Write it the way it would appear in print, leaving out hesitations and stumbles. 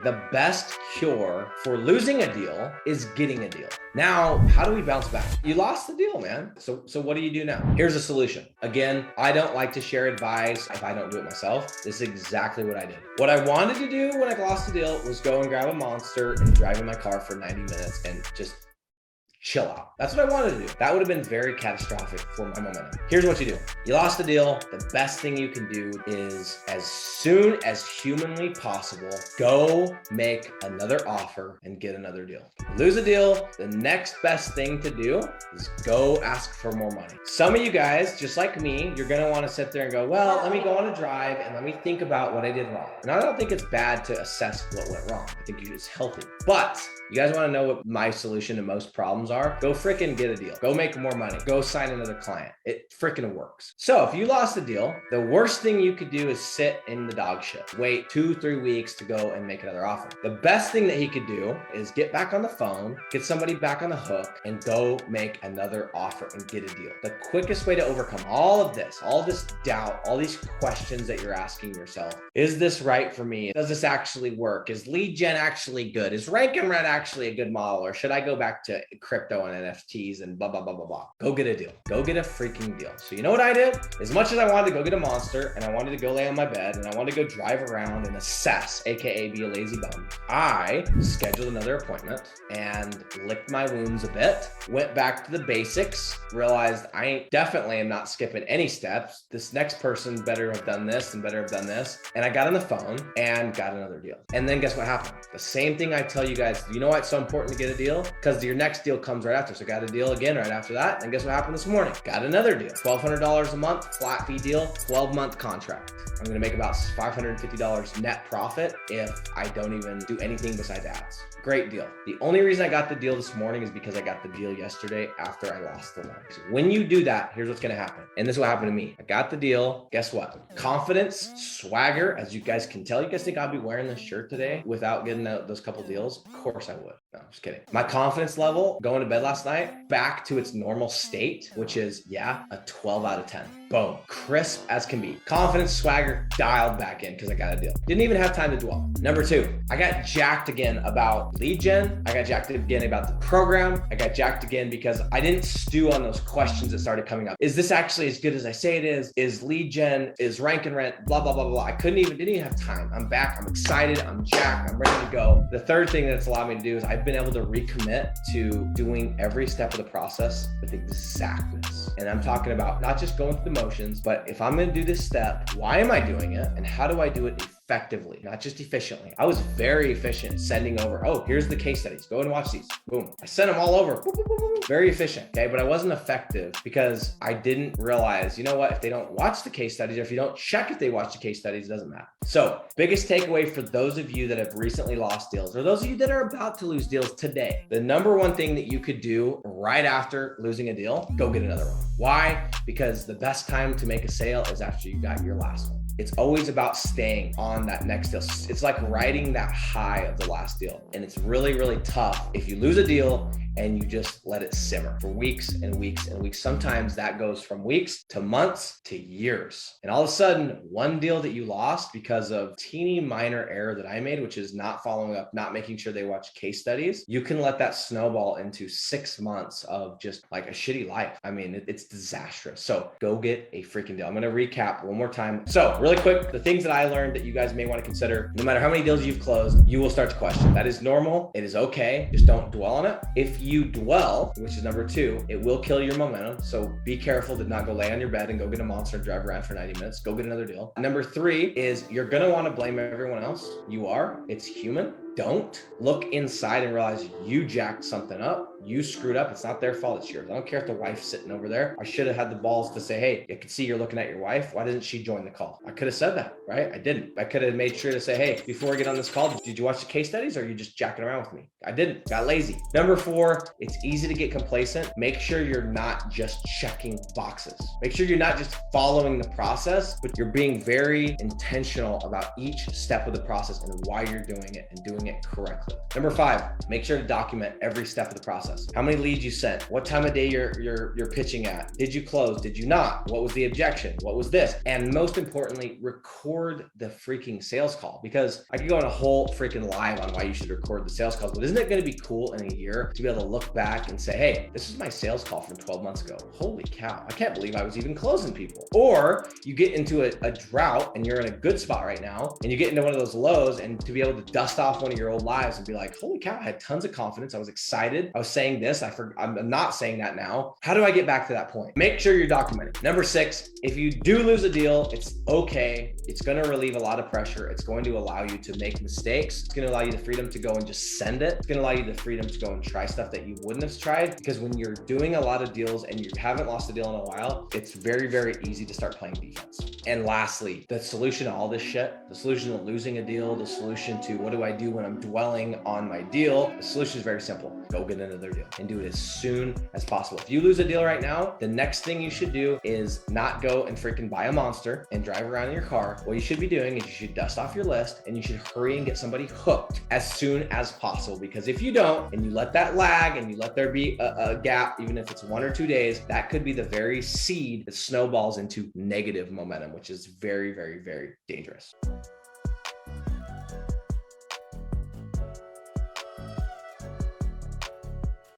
the best cure for losing a deal is getting a deal. Now, how do we bounce back? You lost the deal, man. So what do you do now? Here's a solution. Again, I don't like to share advice if I don't do it myself. This is exactly what I did. What I wanted to do when I lost the deal was go and grab a Monster and drive in my car for 90 minutes and just chill out. That's what I wanted to do. That would have been very catastrophic for my momentum. Here's what you do. You lost the deal. The best thing you can do is, as soon as humanly possible, go make another offer and get another deal. Lose a deal, the next best thing to do is go ask for more money. Some of you guys, just like me, you're going to want to sit there and go, well, let me go on a drive and let me think about what I did wrong. And I don't think it's bad to assess what went wrong. I think it's healthy. But you guys want to know what my solution to most problems are? Go freaking get a deal. Go make more money. Go sign another client. It freaking works. So if you lost a deal, the worst thing you could do is sit in the dog shit. Wait 2-3 weeks to go and make another offer. The best thing that he could do is get back on the phone, get somebody back on the hook, and go make another offer and get a deal. The quickest way to overcome all this doubt, all these questions that you're asking yourself, is this right for me? Does this actually work? Is lead gen actually good? Is rank and rent actually a good model? Or should I go back to crypto and NFTs and blah, blah, blah, blah, blah? Go get a deal. Go get a freaking deal. So you know what I did? As much as I wanted to go get a Monster and I wanted to go lay on my bed and I wanted to go drive around and assess, AKA be a lazy bum, I scheduled another appointment and licked my wounds a bit, went back to the basics, realized I definitely am not skipping any steps. This next person better have done this and better have done this. And I got on the phone and got another deal. And then guess what happened? The same thing I tell you guys, you know why it's so important to get a deal? Because your next deal comes right after. So I got a deal again right after that. And guess what happened this morning? Got another deal. $1,200 a month, flat fee deal, 12-month contract. I'm going to make about $550 net profit if I don't even do anything besides ads. Great deal. The only reason I got the deal this morning is because I got the deal yesterday after I lost the loan. So when you do that, here's what's going to happen. And this is what happened to me. I got the deal. Guess what? Confidence, swagger, as you guys can tell. You guys think I'll be wearing this shirt today without getting those couple deals? Of course I would. No, I'm just kidding. My confidence level going to bed last night back to its normal state, which is, a 12 out of 10. Boom. Crisp as can be. Confidence, swagger, dialed back in because I got a deal. Didn't even have time to dwell. Number 2, I got jacked again about lead gen. I got jacked again about the program. I got jacked again because I didn't stew on those questions that started coming up. Is this actually as good as I say it is? Is lead gen, is rank and rent, blah, blah, blah, blah. I didn't even have time. I'm back. I'm excited. I'm jacked. I'm ready to go. The third thing that it's allowed me to do is I've been able to recommit to doing every step of the process with exactness. And I'm talking about not just going through the motions, but if I'm going to do this step, why am I doing it? And how do I do it effectively, not just efficiently? I was very efficient sending over, oh, here's the case studies. Go and watch these. Boom. I sent them all over. Boop, boop, boop, boop. Very efficient. Okay. But I wasn't effective because I didn't realize, you know what? If they don't watch the case studies, or if you don't check if they watch the case studies, it doesn't matter. So biggest takeaway for those of you that have recently lost deals, or those of you that are about to lose deals today, the number one thing that you could do right after losing a deal, go get another one. Why? Because the best time to make a sale is after you got your last one. It's always about staying on that next deal. It's like riding that high of the last deal. And it's really, really tough if you lose a deal and you just let it simmer for weeks and weeks and weeks. Sometimes that goes from weeks to months to years. And all of a sudden, one deal that you lost because of teeny minor error that I made, which is not following up, not making sure they watch case studies, you can let that snowball into 6 months of just like a shitty life. I mean, it's disastrous. So go get a freaking deal. I'm going to recap one more time. So really quick, the things that I learned that you guys may want to consider: no matter how many deals you've closed, you will start to question. That is normal. It is okay. Just don't dwell on it. If you dwell, which is number 2, it will kill your momentum. So be careful to not go lay on your bed and go get a Monster and drive around for 90 minutes. Go get another deal. Number 3 is you're going to want to blame everyone else. You are. It's human. Don't look inside and realize you jacked something up. You screwed up. It's not their fault. It's yours. I don't care if the wife's sitting over there. I should have had the balls to say, hey, I can see you're looking at your wife. Why doesn't she join the call? I could have said that, right? I didn't. I could have made sure to say, hey, before we get on this call, did you watch the case studies or are you just jacking around with me? I didn't. Got lazy. Number 4, or it's easy to get complacent. Make sure you're not just checking boxes. Make sure you're not just following the process, but you're being very intentional about each step of the process and why you're doing it and doing it correctly. Number 5, make sure to document every step of the process. How many leads you sent, what time of day you're pitching at, did you close, did you not, what was the objection, what was this? And most importantly, record the freaking sales call, because I could go on a whole freaking live on why you should record the sales calls, but isn't it going to be cool in a year to be able to look back and say, hey, this is my sales call from 12 months ago. Holy cow, I can't believe I was even closing people. Or you get into a drought and you're in a good spot right now, and you get into one of those lows, and to be able to dust off one of your old lives and be like, holy cow, I had tons of confidence. I was excited. I was saying this. I'm not saying that now. How do I get back to that point? Make sure you're documenting. Number 6, if you do lose a deal, it's okay. It's going to relieve a lot of pressure. It's going to allow you to make mistakes. It's going to allow you the freedom to go and just send it. It's going to allow you the freedom to go and try stuff that you wouldn't have tried, because when you're doing a lot of deals and you haven't lost a deal in a while, it's very, very easy to start playing defense. And lastly, the solution to all this shit, the solution to losing a deal, the solution to what do I do when I'm dwelling on my deal, the solution is very simple. Go get another deal and do it as soon as possible. If you lose a deal right now, the next thing you should do is not go and freaking buy a monster and drive around in your car. What you should be doing is you should dust off your list and you should hurry and get somebody hooked as soon as possible. Because if you don't, and you let that lag and you let there be a gap, even if it's 1 or 2 days, that could be the very seed that snowballs into negative momentum, which is very, very, very dangerous.